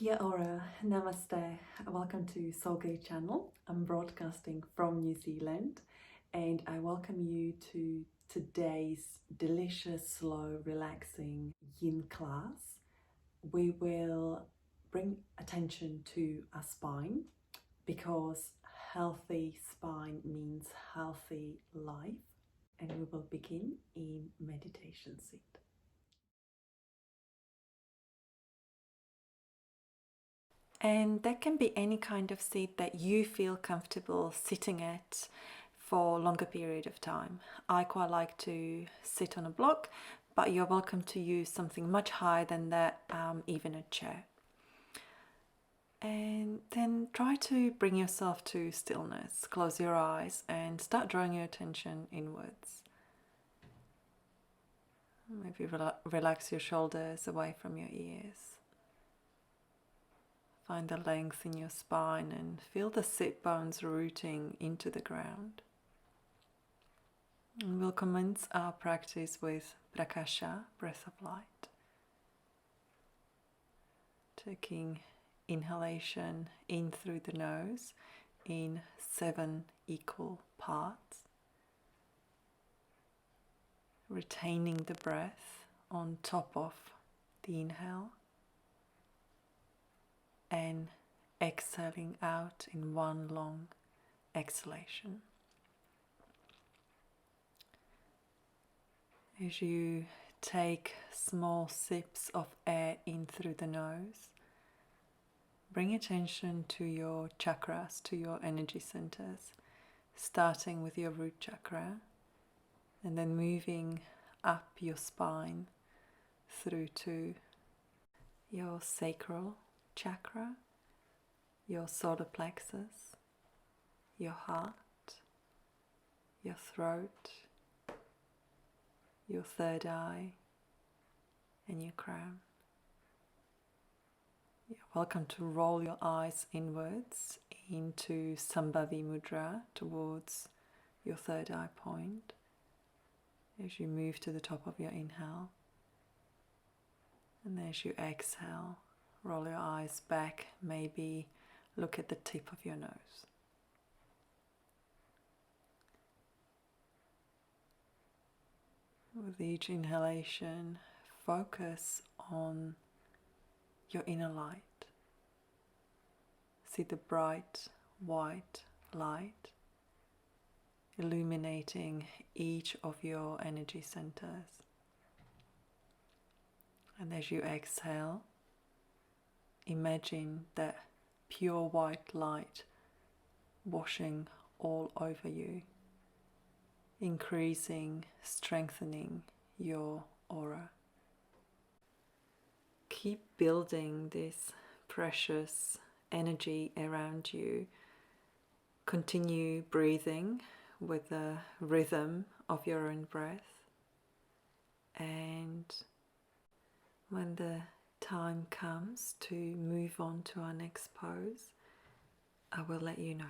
Kia ora, namaste, welcome to Soulgate channel. I'm broadcasting from New Zealand and I welcome you to today's delicious, slow, relaxing yin class. We will bring attention to our spine because healthy spine means healthy life, and we will begin in meditation seat. And that can be any kind of seat that you feel comfortable sitting at for a longer period of time. I quite like to sit on a block, but you're welcome to use something much higher than that, even a chair. And then try to bring yourself to stillness. Close your eyes and start drawing your attention inwards. Maybe relax your shoulders away from your ears. Find the length in your spine and feel the sit bones rooting into the ground. And we'll commence our practice with prakasha, breath of light. Taking inhalation in through the nose in 7 equal parts. Retaining the breath on top of the inhale. And exhaling out in one long exhalation. As you take small sips of air in through the nose, bring attention to your chakras, to your energy centers, starting with your root chakra and then moving up your spine through to your sacral chakra, your solar plexus, your heart, your throat, your third eye, and your crown. You're welcome to roll your eyes inwards into Sambhavi Mudra towards your third eye point as you move to the top of your inhale. And as you exhale, roll your eyes back, maybe look at the tip of your nose. With each inhalation, focus on your inner light. See the bright white light illuminating each of your energy centers. And as you exhale, imagine that pure white light washing all over you, increasing, strengthening your aura. Keep building this precious energy around you. Continue breathing with the rhythm of your own breath. And when the time comes to move on to our next pose, I will let you know.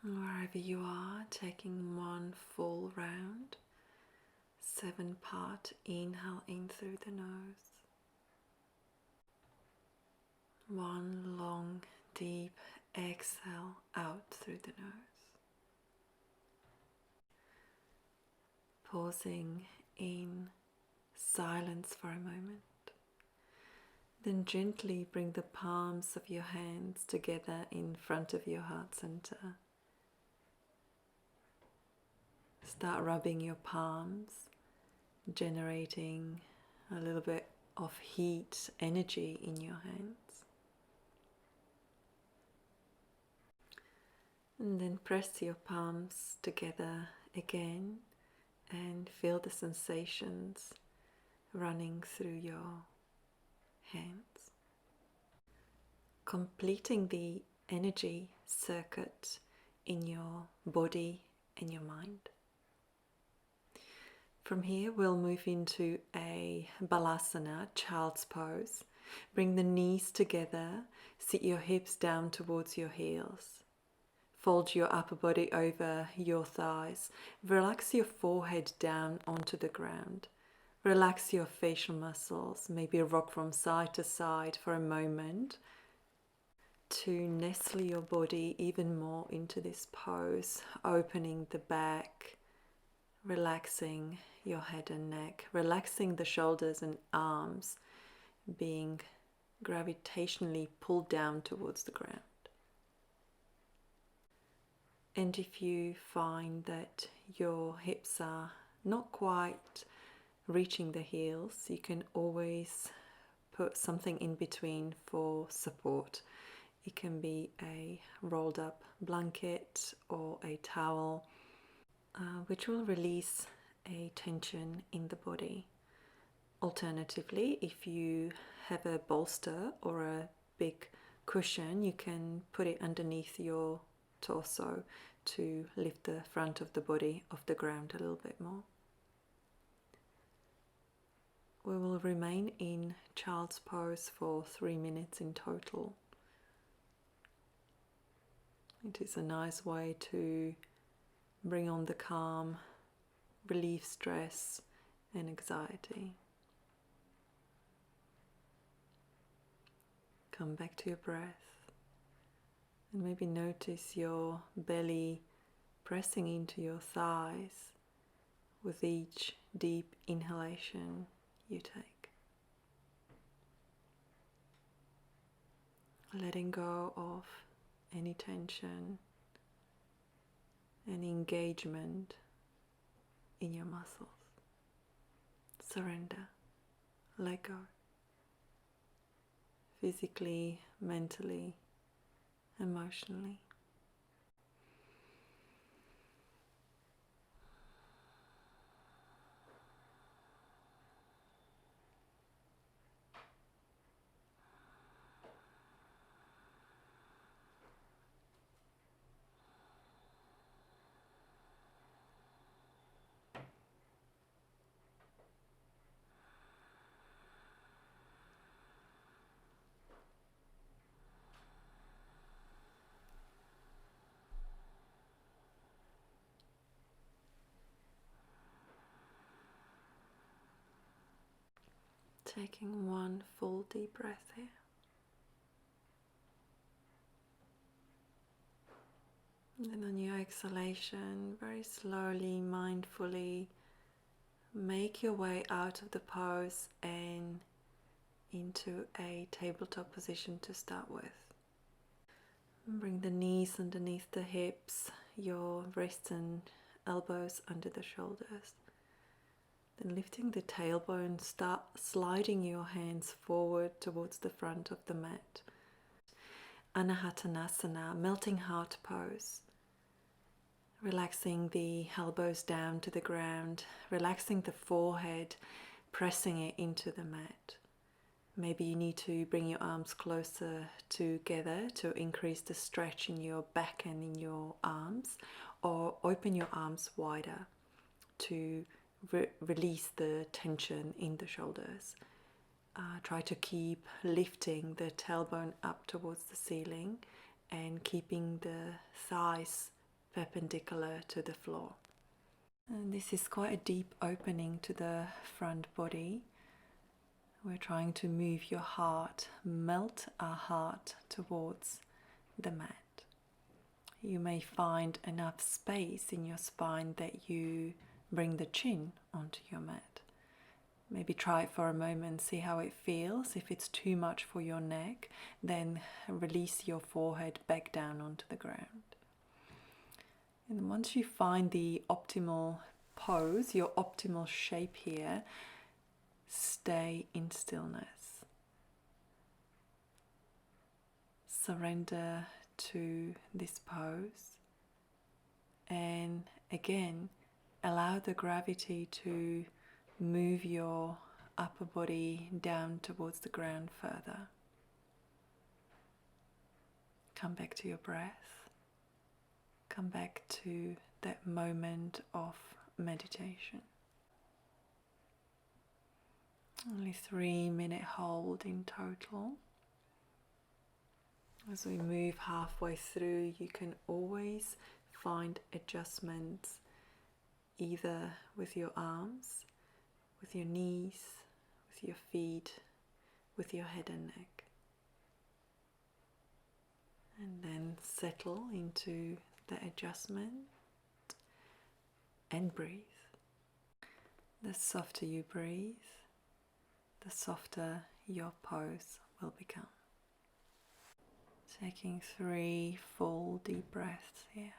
Wherever you are, taking one full round, 7-part inhale in through the nose, one long deep exhale out through the nose, pausing in silence for a moment. Then gently bring the palms of your hands together in front of your heart center. Start rubbing your palms, generating a little bit of heat, energy in your hands. And then press your palms together again and feel the sensations running through your hands. Completing the energy circuit in your body and your mind. From here we'll move into a balasana, child's pose. Bring the knees together, sit your hips down towards your heels. Fold your upper body over your thighs. Relax your forehead down onto the ground. Relax your facial muscles, maybe rock from side to side for a moment to nestle your body even more into this pose, opening the back, relaxing your head and neck, relaxing the shoulders and arms, being gravitationally pulled down towards the ground. And if you find that your hips are not quite reaching the heels, you can always put something in between for support. It can be a rolled up blanket or a towel, which will release a tension in the body. Alternatively, if you have a bolster or a big cushion, you can put it underneath your torso to lift the front of the body off the ground a little bit more. We will remain in child's pose for 3 minutes in total. It is a nice way to bring on the calm, relieve stress and anxiety. Come back to your breath and maybe notice your belly pressing into your thighs with each deep inhalation you take. Letting go of any tension, any engagement in your muscles. Surrender, let go. Physically, mentally, emotionally. Taking one full deep breath here. And then on your exhalation, very slowly, mindfully, make your way out of the pose and into a tabletop position to start with. Bring the knees underneath the hips, your wrists and elbows under the shoulders. Then lifting the tailbone, start sliding your hands forward towards the front of the mat. Anahatanasana, melting heart pose. Relaxing the elbows down to the ground, relaxing the forehead, pressing it into the mat. Maybe you need to bring your arms closer together to increase the stretch in your back and in your arms, or open your arms wider to release the tension in the shoulders. Try to keep lifting the tailbone up towards the ceiling and keeping the thighs perpendicular to the floor. And this is quite a deep opening to the front body. We're trying to move your heart, melt our heart towards the mat. You may find enough space in your spine that you bring the chin onto your mat. Maybe try it for a moment, see how it feels. If it's too much for your neck, then release your forehead back down onto the ground. And once you find the optimal pose, your optimal shape here, stay in stillness. Surrender to this pose. And again, allow the gravity to move your upper body down towards the ground further. Come back to your breath. Come back to that moment of meditation. Only 3-minute hold in total. As we move halfway through, you can always find adjustments either with your arms, with your knees, with your feet, with your head and neck. And then settle into the adjustment and breathe. The softer you breathe, the softer your pose will become. Taking 3 full deep breaths here.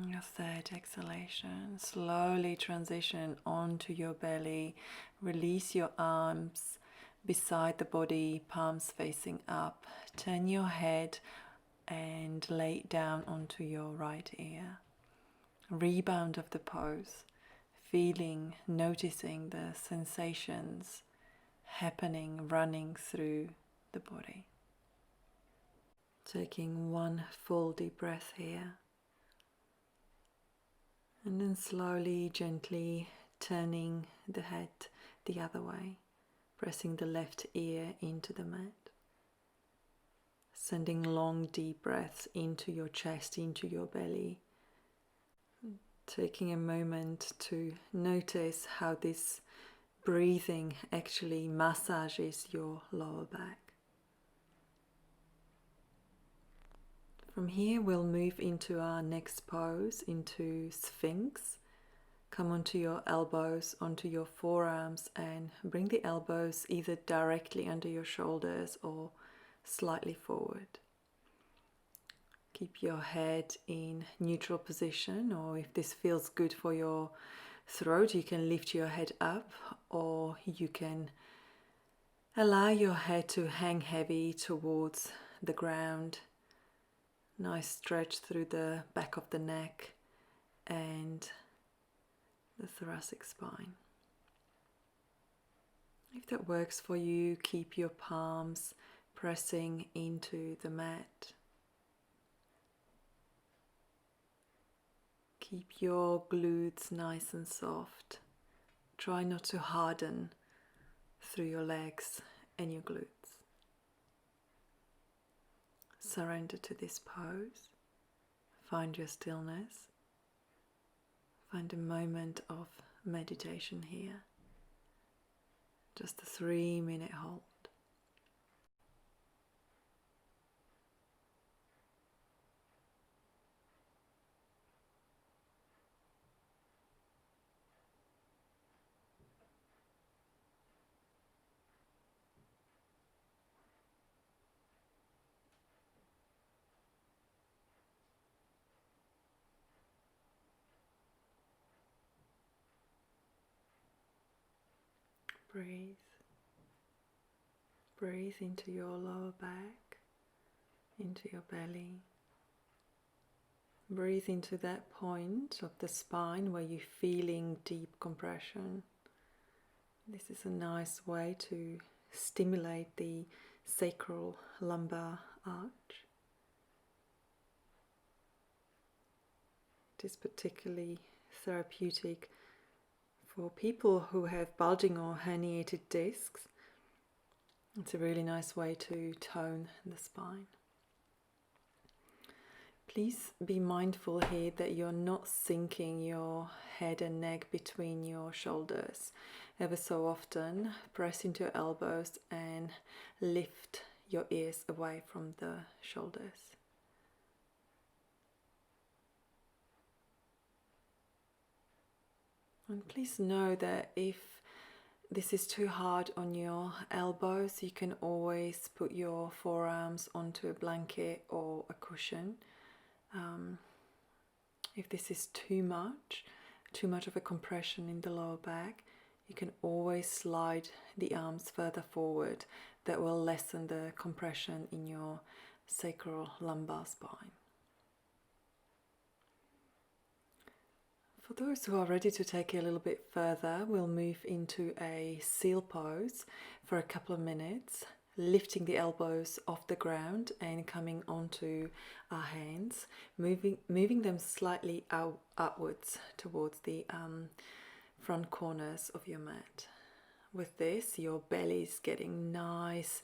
Your third exhalation, slowly transition onto your belly. Release your arms beside the body, palms facing up. Turn your head and lay it down onto your right ear. Rebound of the pose, feeling, noticing the sensations happening, running through the body. Taking 1 full deep breath here. And then slowly, gently turning the head the other way, pressing the left ear into the mat. Sending long, deep breaths into your chest, into your belly. Taking a moment to notice how this breathing actually massages your lower back. From here we'll move into our next pose, into Sphinx. Come onto your elbows, onto your forearms, and bring the elbows either directly under your shoulders or slightly forward. Keep your head in neutral position, or if this feels good for your throat, you can lift your head up, or you can allow your head to hang heavy towards the ground. Nice stretch through the back of the neck and the thoracic spine. If that works for you, keep your palms pressing into the mat. Keep your glutes nice and soft. Try not to harden through your legs and your glutes. Surrender to this pose. Find your stillness. Find a moment of meditation here. Just a 3-minute hold. Breathe. Breathe into your lower back, into your belly. Breathe into that point of the spine where you're feeling deep compression. This is a nice way to stimulate the sacral lumbar arch. It is particularly therapeutic for people who have bulging or herniated discs. It's a really nice way to tone the spine. Please be mindful here that you're not sinking your head and neck between your shoulders. Ever so often, press into your elbows and lift your ears away from the shoulders. And please know that if this is too hard on your elbows, you can always put your forearms onto a blanket or a cushion. If this is too much of a compression in the lower back, you can always slide the arms further forward. That will lessen the compression in your sacral lumbar spine. For those who are ready to take it a little bit further, we'll move into a seal pose for a couple of minutes, lifting the elbows off the ground and coming onto our hands, moving them slightly upwards towards the front corners of your mat. With this, your belly is getting nice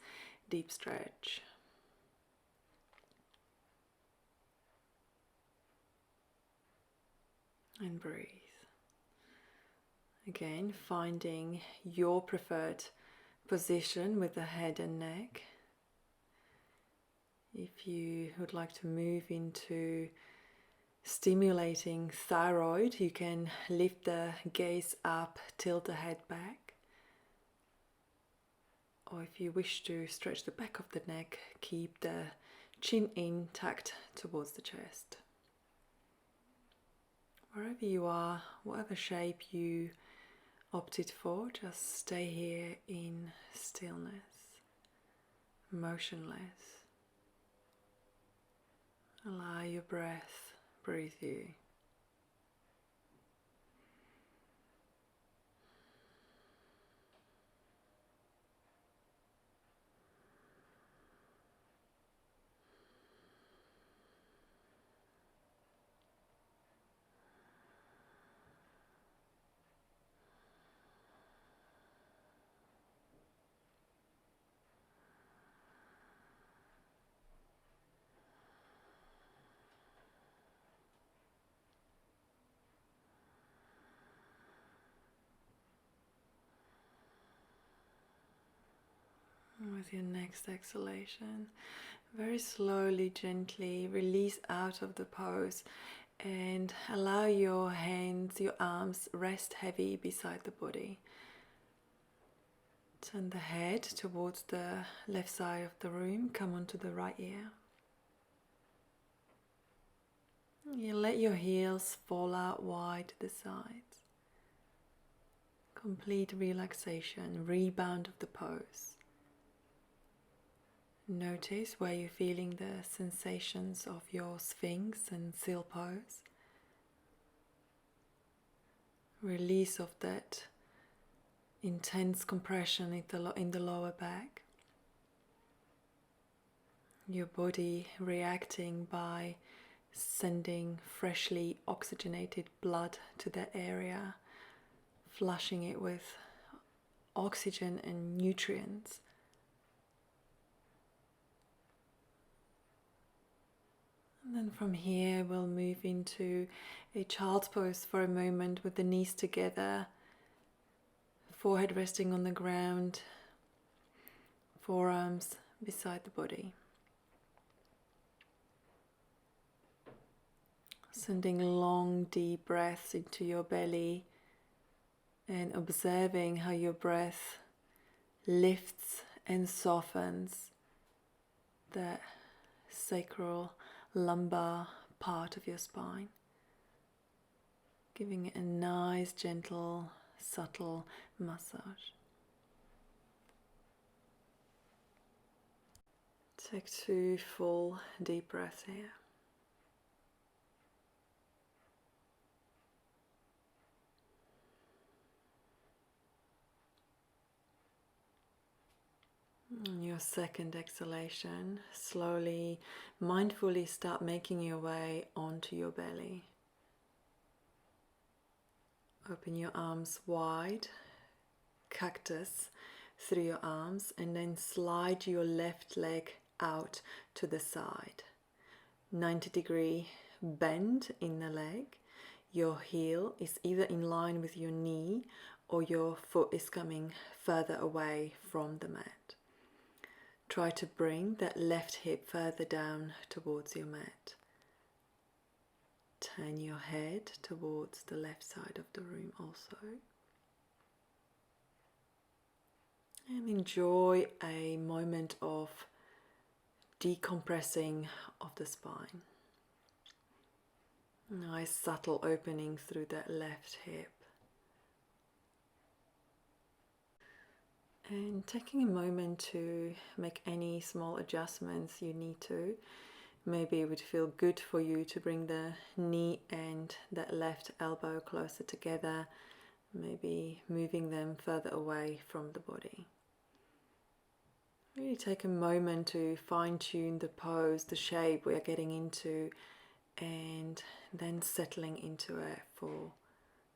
deep stretch. And breathe. Again, finding your preferred position with the head and neck. If you would like to move into stimulating thyroid, you can lift the gaze up, tilt the head back. Or if you wish to stretch the back of the neck, keep the chin in, tucked towards the chest. Wherever you are, whatever shape you opted for, just stay here in stillness, motionless. Allow your breath breathe you. With your next exhalation, very slowly, gently release out of the pose and allow your hands, your arms rest heavy beside the body. Turn the head towards the left side of the room, come onto the right ear. You let your heels fall out wide to the sides. Complete relaxation, rebound of the pose. Notice where you're feeling the sensations of your Sphinx and seal pose. Release of that intense compression in the lower back. Your body reacting by sending freshly oxygenated blood to that area, flushing it with oxygen and nutrients. And then from here we'll move into a child's pose for a moment with the knees together, forehead resting on the ground, forearms beside the body. Sending long deep breaths into your belly and observing how your breath lifts and softens the sacral lumbar part of your spine, giving it a nice, gentle, subtle massage. Take 2 full deep breaths here. your second exhalation, slowly, mindfully start making your way onto your belly. Open your arms wide, cactus through your arms, and then slide your left leg out to the side. 90-degree bend in the leg. Your heel is either in line with your knee or your foot is coming further away from the mat. Try to bring that left hip further down towards your mat. Turn your head towards the left side of the room also. And enjoy a moment of decompressing of the spine. Nice subtle opening through that left hip. And taking a moment to make any small adjustments you need to. Maybe it would feel good for you to bring the knee and that left elbow closer together, maybe moving them further away from the body. Really take a moment to fine-tune the pose, the shape we are getting into, and then settling into it for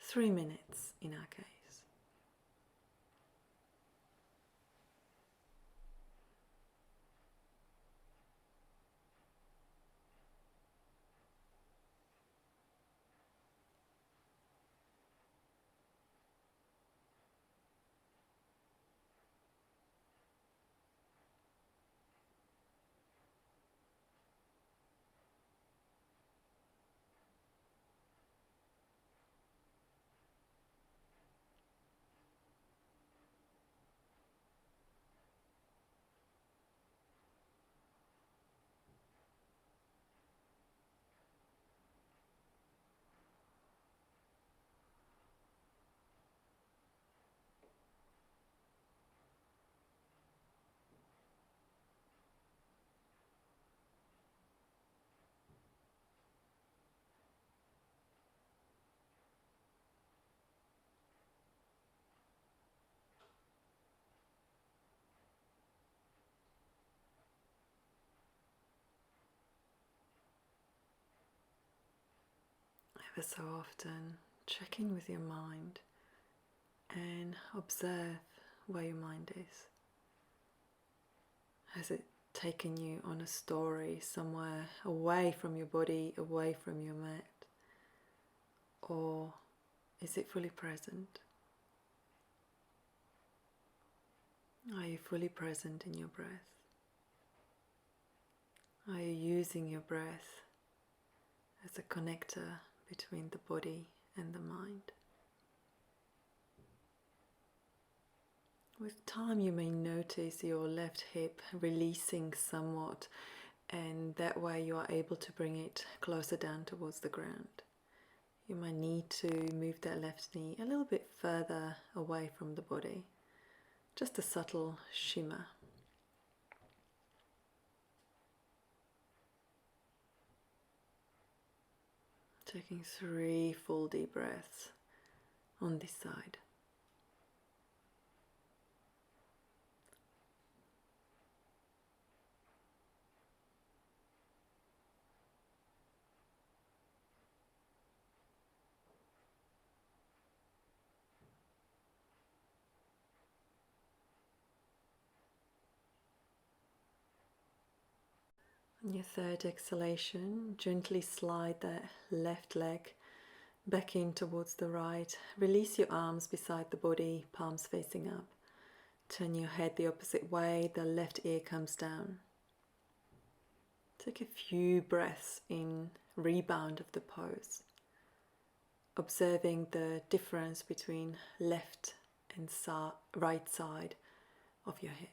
3 minutes in our case. Ever so often, check in with your mind and observe where your mind is. Has it taken you on a story somewhere away from your body, away from your mat? Or is it fully present? Are you fully present in your breath? Are you using your breath as a connector between the body and the mind? With time you may notice your left hip releasing somewhat, and that way you are able to bring it closer down towards the ground. You might need to move that left knee a little bit further away from the body. Just a subtle shimmer. Taking 3 full deep breaths on this side. On your third exhalation, gently slide that left leg back in towards the right. Release your arms beside the body, palms facing up. Turn your head the opposite way, the left ear comes down. Take a few breaths in rebound of the pose, observing the difference between left and right side of your hips.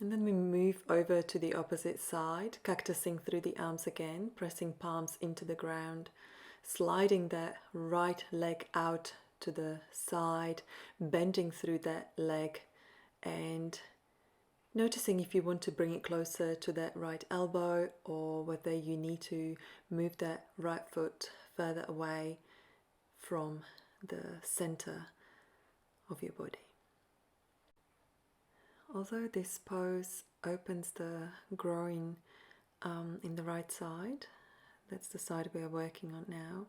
And then we move over to the opposite side, cactusing through the arms again, pressing palms into the ground, sliding that right leg out to the side, bending through that leg, and noticing if you want to bring it closer to that right elbow, or whether you need to move that right foot further away from the center of your body. Although this pose opens the groin in the right side, that's the side we are working on now,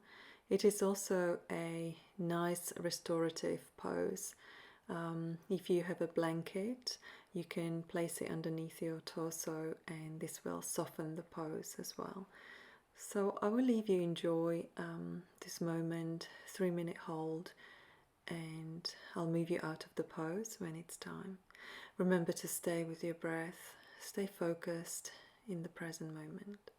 it is also a nice restorative pose. If you have a blanket, you can place it underneath your torso and this will soften the pose as well. So I will leave you enjoy this moment, 3-minute hold, and I'll move you out of the pose when it's time. Remember to stay with your breath, stay focused in the present moment.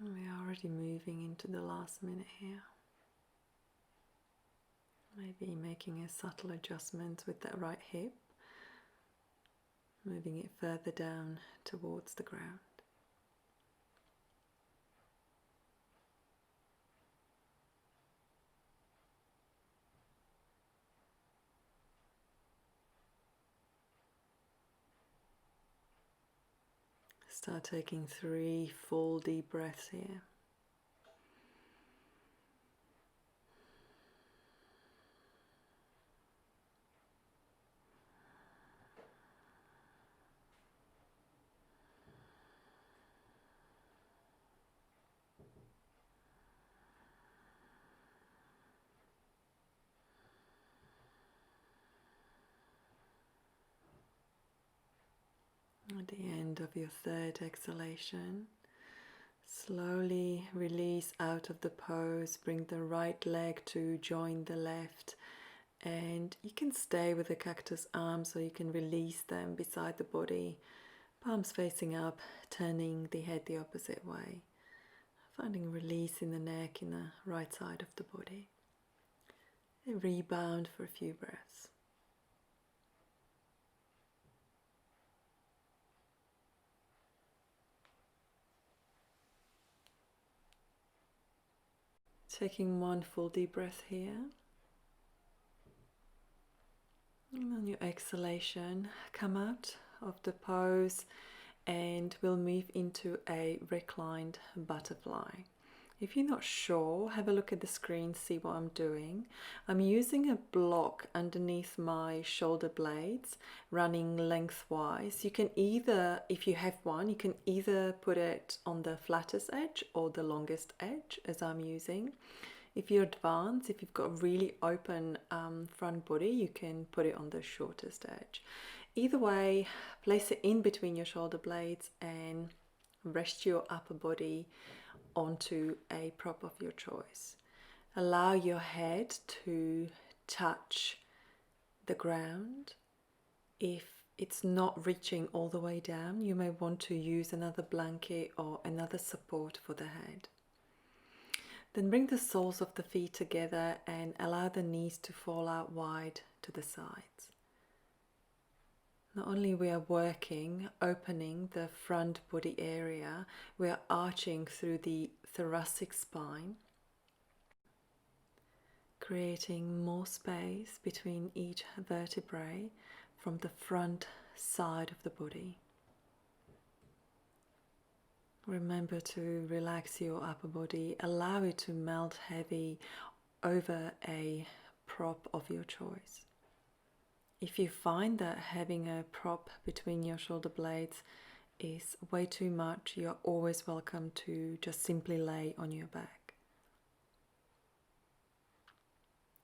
We are already moving into the last minute here. Maybe making a subtle adjustment with that right hip, moving it further down towards the ground. Start taking 3 full deep breaths here. At the end of your 3rd exhalation, slowly release out of the pose, bring the right leg to join the left, and you can stay with the cactus arms or you can release them beside the body, palms facing up, turning the head the opposite way, finding release in the neck in the right side of the body. And rebound for a few breaths. Taking 1 full deep breath here. And on your exhalation, come out of the pose and we'll move into a reclined butterfly. If you're not sure, have a look at the screen, see what I'm doing. I'm using a block underneath my shoulder blades, running lengthwise. You can either, if you have one, you can either put it on the flattest edge or the longest edge, as I'm using. If you're advanced, if you've got a really open front body, you can put it on the shortest edge. Either way, place it in between your shoulder blades and rest your upper body onto a prop of your choice. Allow your head to touch the ground. If it's not reaching all the way down, you may want to use another blanket or another support for the head. Then bring the soles of the feet together and allow the knees to fall out wide to the sides. Not only we are working, opening the front body area, we are arching through the thoracic spine, creating more space between each vertebrae from the front side of the body. Remember to relax your upper body, allow it to melt heavy over a prop of your choice. If you find that having a prop between your shoulder blades is way too much, you're always welcome to just simply lay on your back.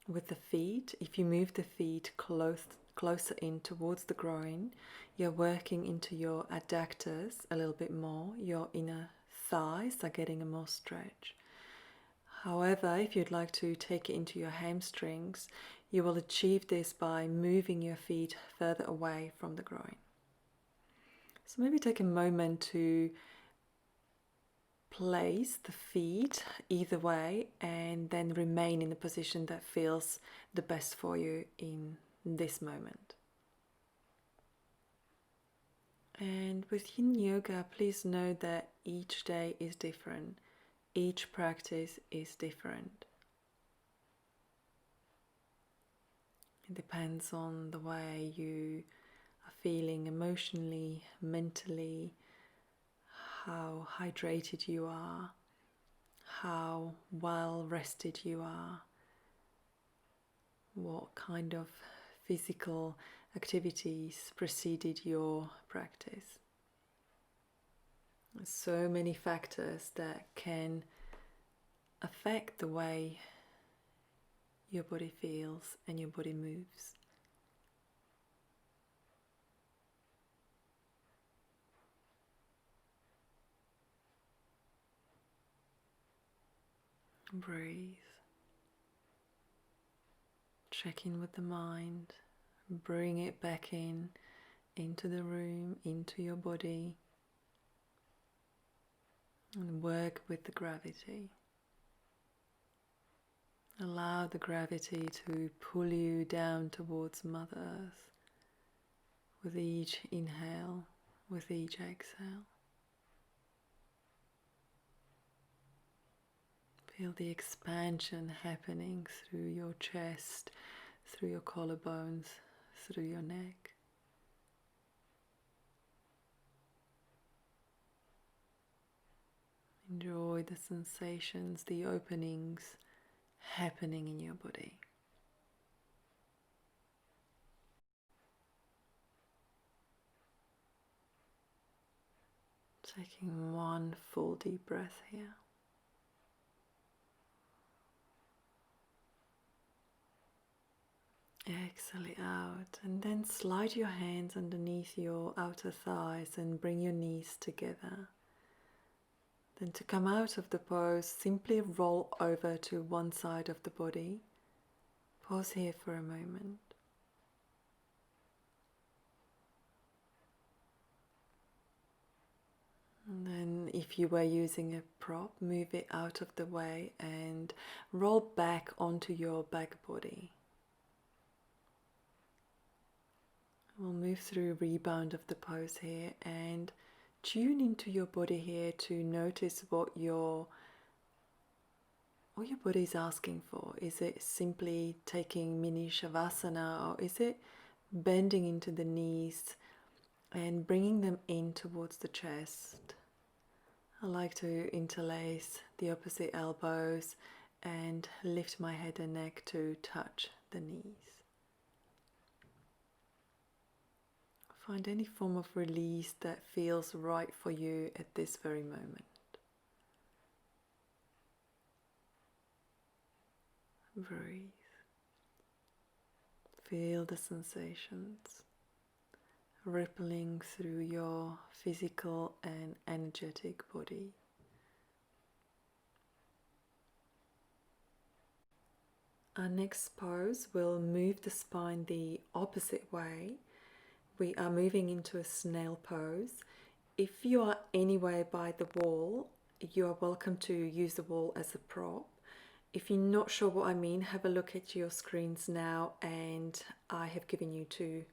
With the feet, if you move the feet closer in towards the groin, you're working into your adductors a little bit more. Your inner thighs are getting a more stretch. However, if you'd like to take it into your hamstrings, you will achieve this by moving your feet further away from the groin. So maybe take a moment to place the feet either way and then remain in the position that feels the best for you in this moment. And with Yin Yoga, please know that each day is different. Each practice is different. It depends on the way you are feeling emotionally, mentally, how hydrated you are, how well rested you are, what kind of physical activities preceded your practice. There's so many factors that can affect the way your body feels and your body moves. Breathe. Check in with the mind. Bring it back into the room, into your body. And work with the gravity. Allow the gravity to pull you down towards Mother Earth with each inhale, with each exhale. Feel the expansion happening through your chest, through your collarbones, through your neck. Enjoy the sensations, the openings happening in your body. Taking one full deep breath here. Exhale it out, and then slide your hands underneath your outer thighs and bring your knees together. Then to come out of the pose, simply roll over to one side of the body. Pause here for a moment. And then if you were using a prop, move it out of the way and roll back onto your back body. We'll move through rebound of the pose here and tune into your body here to notice what your body is asking for. Is it simply taking mini Savasana, or is it bending into the knees and bringing them in towards the chest? I like to interlace the opposite elbows and lift my head and neck to touch the knees. Find any form of release that feels right for you at this very moment. Breathe. Feel the sensations rippling through your physical and energetic body. Our next pose will move the spine the opposite way. We are moving into a snail pose. If you are anywhere by the wall, you are welcome to use the wall as a prop. If you're not sure what I mean, have a look at your screens now, and I have given you two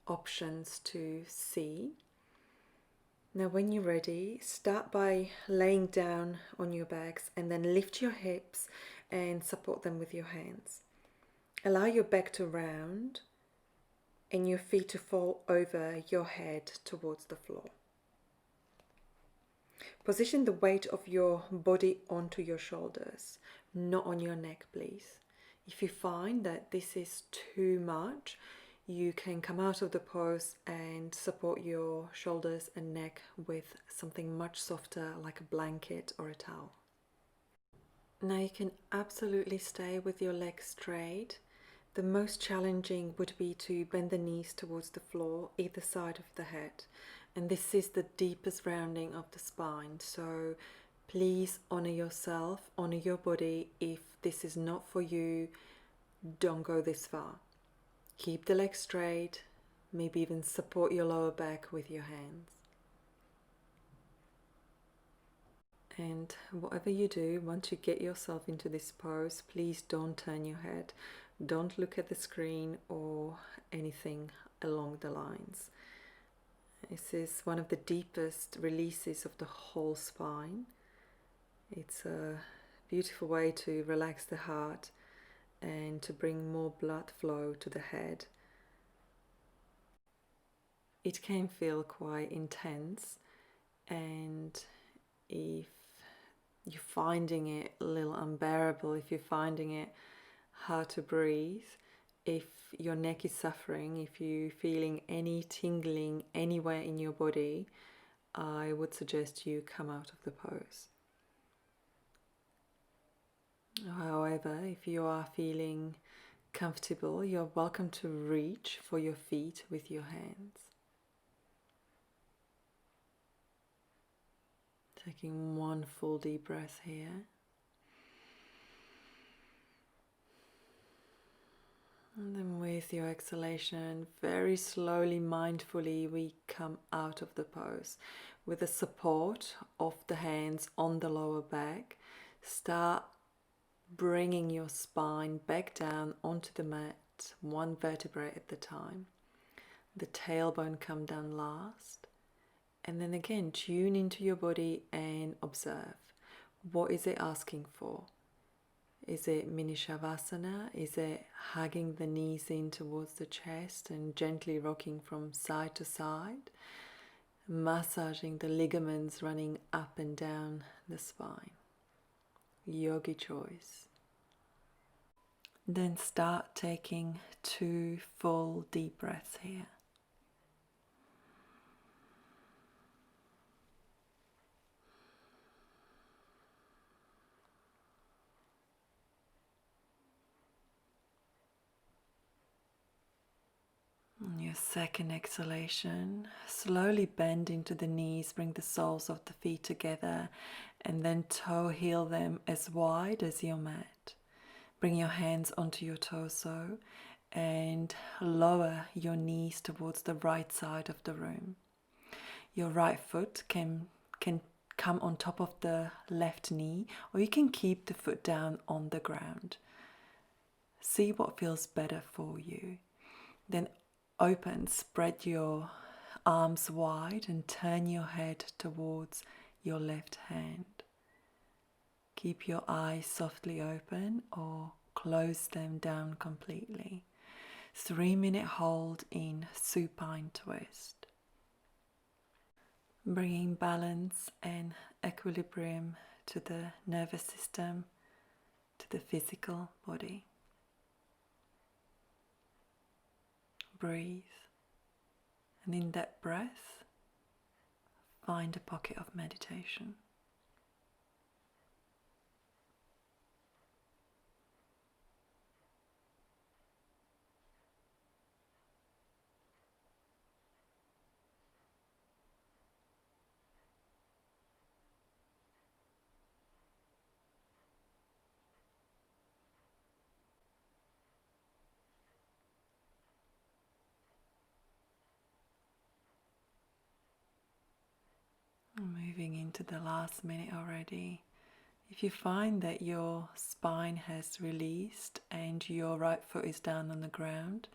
options to see. Now when you're ready, start by laying down on your backs and then lift your hips and support them with your hands. Allow your back to round and your feet to fall over your head towards the floor. Position the weight of your body onto your shoulders, not on your neck, please. If you find that this is too much, you can come out of the pose and support your shoulders and neck with something much softer, like a blanket or a towel. Now you can absolutely stay with your legs straight. The most challenging would be to bend the knees towards the floor, either side of the head. And this is the deepest rounding of the spine. So please honor yourself, honor your body. If this is not for you, don't go this far. Keep the legs straight, maybe even support your lower back with your hands. And whatever you do, once you get yourself into this pose, please don't turn your head. Don't look at the screen or anything along the lines. This is one of the deepest releases of the whole spine. It's a beautiful way to relax the heart and to bring more blood flow to the head. It can feel quite intense, and if you're finding it a little unbearable, if you're finding it hard to breathe, if your neck is suffering, if you're feeling any tingling anywhere in your body, I would suggest you come out of the pose. However, if you are feeling comfortable, you're welcome to reach for your feet with your hands. Taking one full deep breath here. And then with your exhalation, very slowly, mindfully, we come out of the pose. With the support of the hands on the lower back, start bringing your spine back down onto the mat, one vertebra at a time. The tailbone come down last. And then again, tune into your body and observe. What is it asking for? Is it mini Savasana? Is it hugging the knees in towards the chest and gently rocking from side to side? Massaging the ligaments running up and down the spine. Yogi choice. Then start taking 2 full deep breaths here. On your second exhalation, slowly bend into the knees, bring the soles of the feet together, and then toe heel them as wide as your mat. Bring your hands onto your torso and lower your knees towards the right side of the room. Your right foot can come on top of the left knee, or you can keep the foot down on the ground. See what feels better for you. Then open, spread your arms wide and turn your head towards your left hand. Keep your eyes softly open or close them down completely. 3-minute hold in supine twist. Bringing balance and equilibrium to the nervous system, to the physical body. Breathe, and in that breath, find a pocket of meditation. Moving into the last minute already. If you find that your spine has released and your right foot is down on the ground,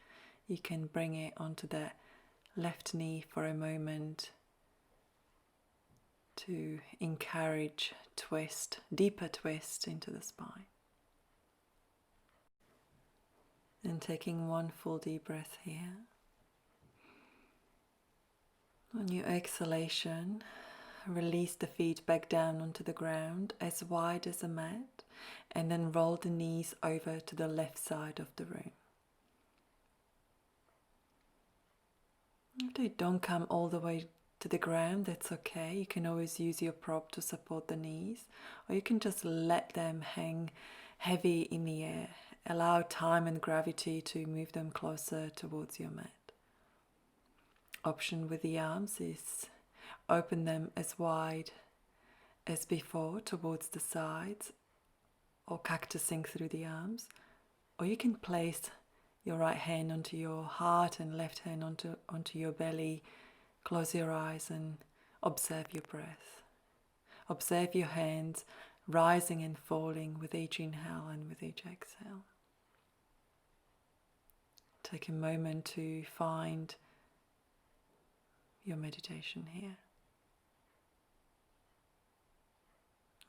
you can bring it onto the left knee for a moment to encourage twist, deeper twist into the spine. And taking one full deep breath here. On your exhalation, release the feet back down onto the ground as wide as a mat, and then roll the knees over to the left side of the room. If they don't come all the way to the ground, that's okay. You can always use your prop to support the knees, or you can just let them hang heavy in the air. Allow time and gravity to move them closer towards your mat. Option with the arms is open them as wide as before towards the sides, or cactusing through the arms, or you can place your right hand onto your heart and left hand onto your belly. Close your eyes and observe your breath. Observe your hands rising and falling with each inhale and with each exhale. Take a moment to find your meditation here.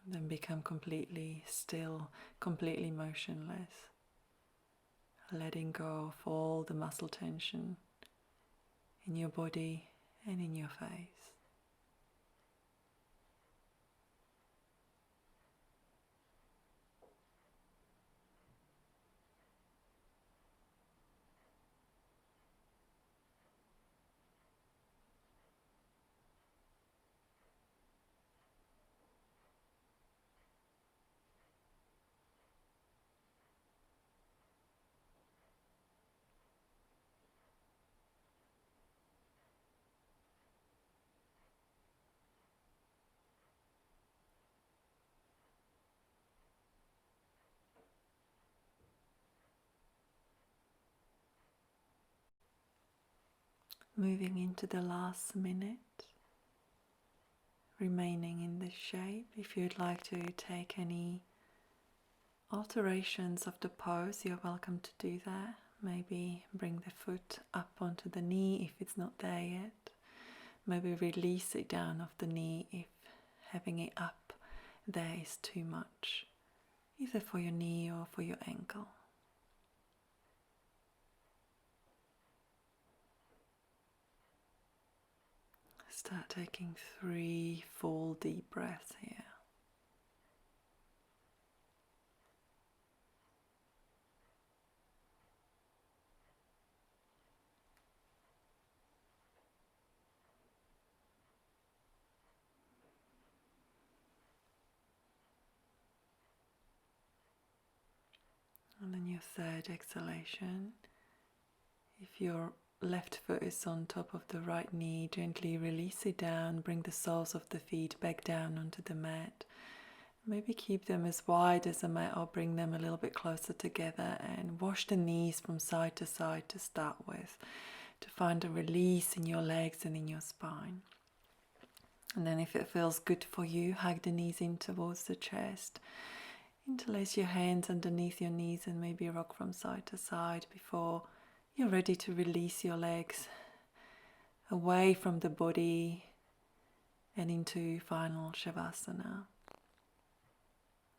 Then become completely still, completely motionless, letting go of all the muscle tension in your body and in your face. Moving into the last minute, remaining in this shape. If you'd like to take any alterations of the pose, you're welcome to do that. Maybe bring the foot up onto the knee if it's not there yet. Maybe release it down off the knee if having it up there is too much, either for your knee or for your ankle. Start taking 3 full deep breaths here. And then your third exhalation. If your left foot is on top of the right knee, gently release it down, bring the soles of the feet back down onto the mat. Maybe keep them as wide as a mat or bring them a little bit closer together, and wash the knees from side to start with, to find a release in your legs and in your spine. And then if it feels good for you, hug the knees in towards the chest. Interlace your hands underneath your knees and maybe rock from side to side before you're ready to release your legs away from the body and into final Savasana.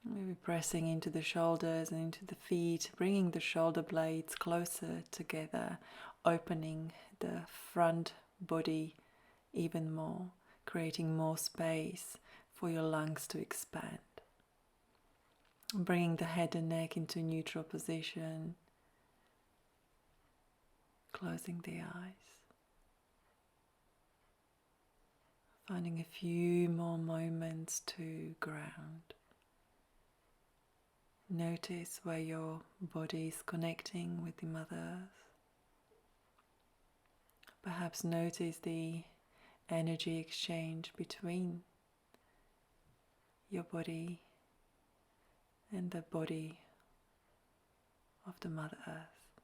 Maybe pressing into the shoulders and into the feet, bringing the shoulder blades closer together, opening the front body even more, creating more space for your lungs to expand. Bringing the head and neck into neutral position, closing the eyes. Finding a few more moments to ground. Notice where your body is connecting with the Mother Earth. Perhaps notice the energy exchange between your body and the body of the Mother Earth.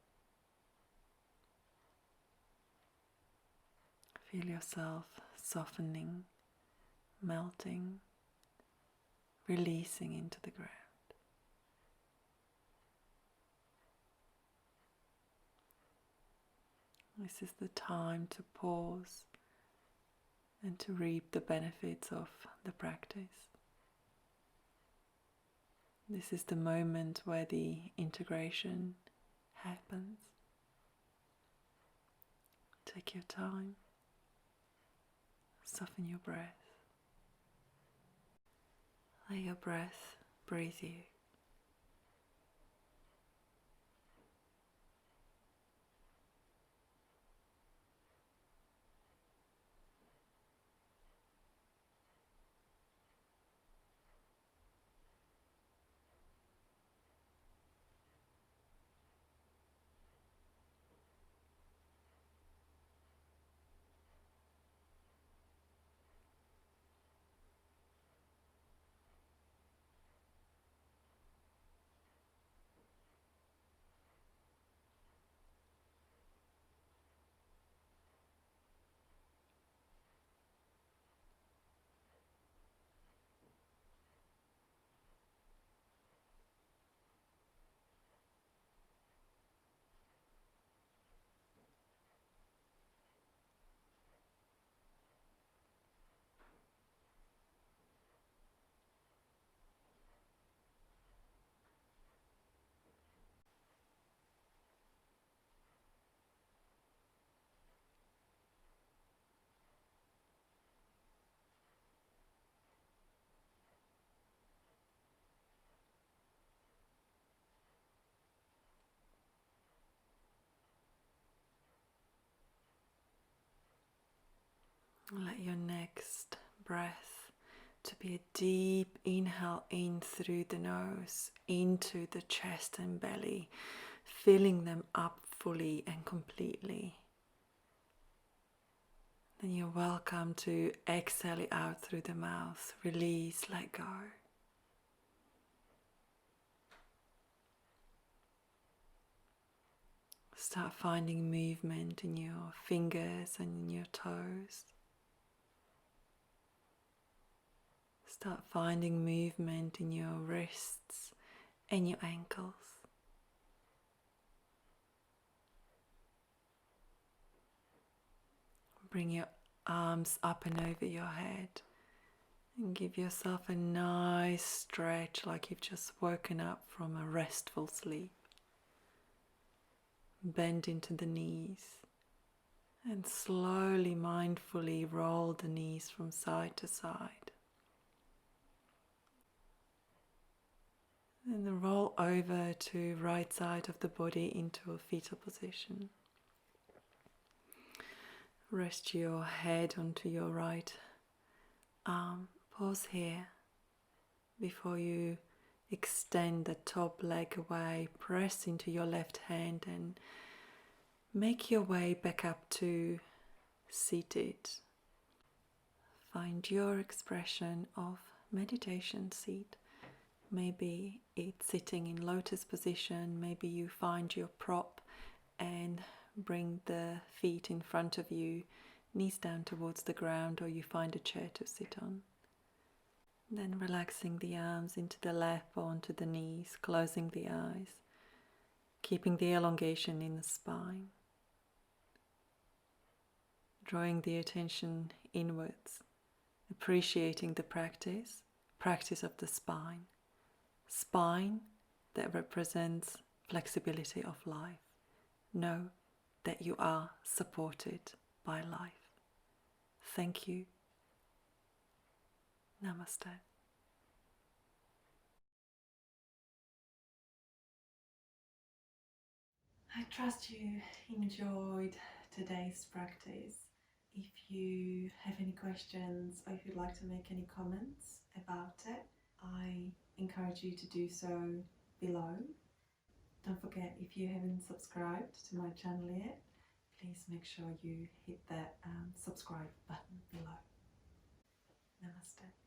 Feel yourself softening, melting, releasing into the ground. This is the time to pause and to reap the benefits of the practice. This is the moment where the integration happens. Take your time, soften your breath, Let your breath breathe you. Let your next breath to be a deep inhale in through the nose, into the chest and belly, filling them up fully and completely. Then you're welcome to exhale it out through the mouth, release, let go. Start finding movement in your fingers and in your toes. Start finding movement in your wrists and your ankles. Bring your arms up and over your head and give yourself a nice stretch like you've just woken up from a restful sleep. Bend into the knees and slowly, mindfully roll the knees from side to side. And roll over to right side of the body into a fetal position. Rest your head onto your right arm. Pause here before you extend the top leg away. Press into your left hand and make your way back up to seated. Find your expression of meditation seat. Maybe it's sitting in lotus position, maybe you find your prop and bring the feet in front of you, knees down towards the ground, or you find a chair to sit on. Then relaxing the arms into the lap or onto the knees, closing the eyes, keeping the elongation in the spine. Drawing the attention inwards, appreciating the practice of the spine. Spine that represents flexibility of life. Know that you are supported by life. Thank you. Namaste. I trust you enjoyed today's practice. If you have any questions or if you'd like to make any comments about it, I encourage you to do so below. Don't forget, if you haven't subscribed to my channel yet, please make sure you hit that subscribe button below. Namaste.